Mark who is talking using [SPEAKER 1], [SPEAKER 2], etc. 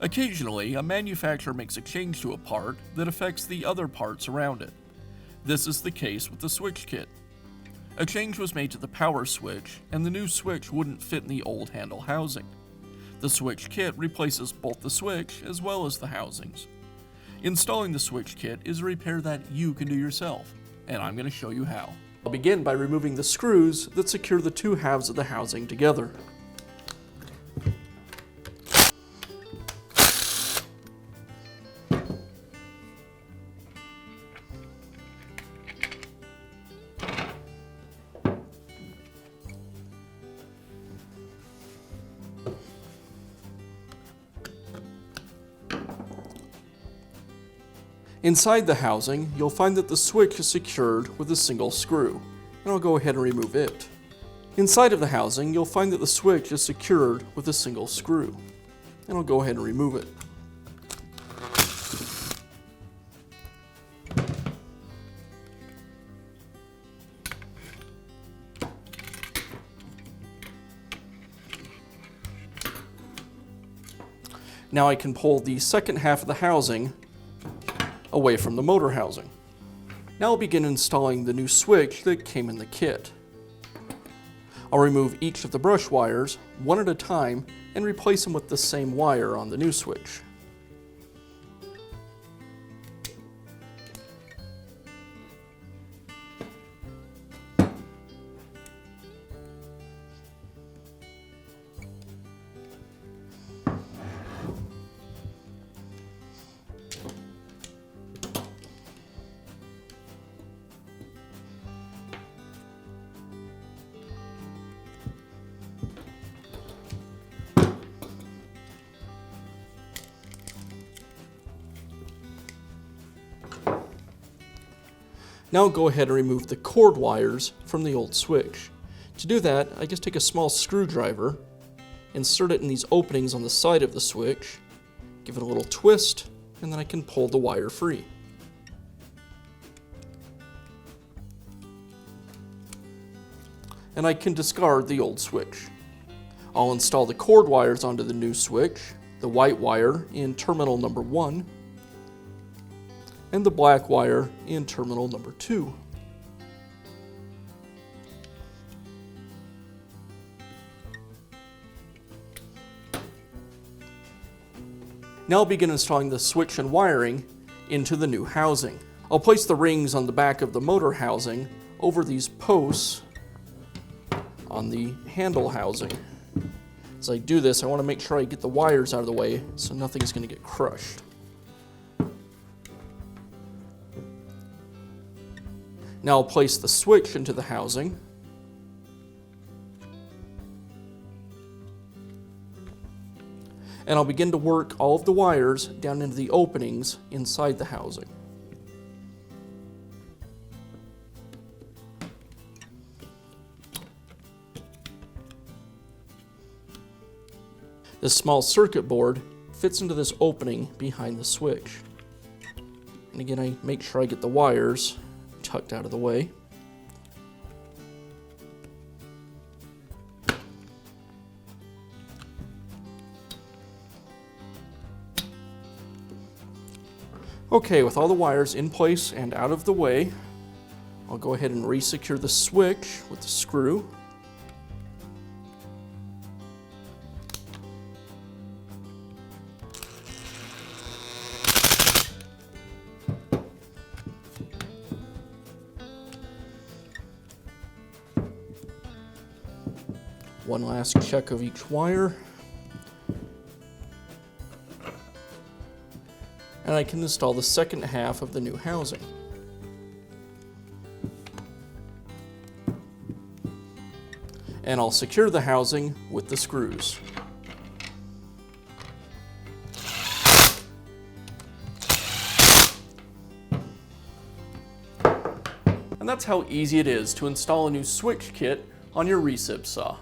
[SPEAKER 1] Occasionally, a manufacturer makes a change to a part that affects the other parts around it. This is the case with the switch kit. A change was made to the power switch, and the new switch wouldn't fit in the old handle housing. The switch kit replaces both the switch as well as the housings. Installing the switch kit is a repair that you can do yourself, and I'm going to show you how. I'll begin by removing the screws that secure the two halves of the housing together. Inside the housing, you'll find that the switch is secured with a single screw, and I'll go ahead and remove it. Inside of the housing, you'll find that the switch is secured with a single screw, and I'll go ahead and remove it. Now I can pull the second half of the housing away from the motor housing. Now I'll begin installing the new switch that came in the kit. I'll remove each of the brush wires one at a time and replace them with the same wire on the new switch. Now I'll go ahead and remove the cord wires from the old switch. To do that, I just take a small screwdriver, insert it in these openings on the side of the switch, give it a little twist, and then I can pull the wire free. And I can discard the old switch. I'll install the cord wires onto the new switch, the white wire in terminal number 1, and the black wire in terminal number 2. Now I'll begin installing the switch and wiring into the new housing. I'll place the rings on the back of the motor housing over these posts on the handle housing. As I do this, I want to make sure I get the wires out of the way so nothing's going to get crushed. Now I'll place the switch into the housing. And I'll begin to work all of the wires down into the openings inside the housing. This small circuit board fits into this opening behind the switch. And again, I make sure I get the wires tucked out of the way. Okay, with all the wires in place and out of the way, I'll go ahead and re-secure the switch with the screw. One last check of each wire. And I can install the second half of the new housing. And I'll secure the housing with the screws. And that's how easy it is to install a new switch kit on your Recip saw.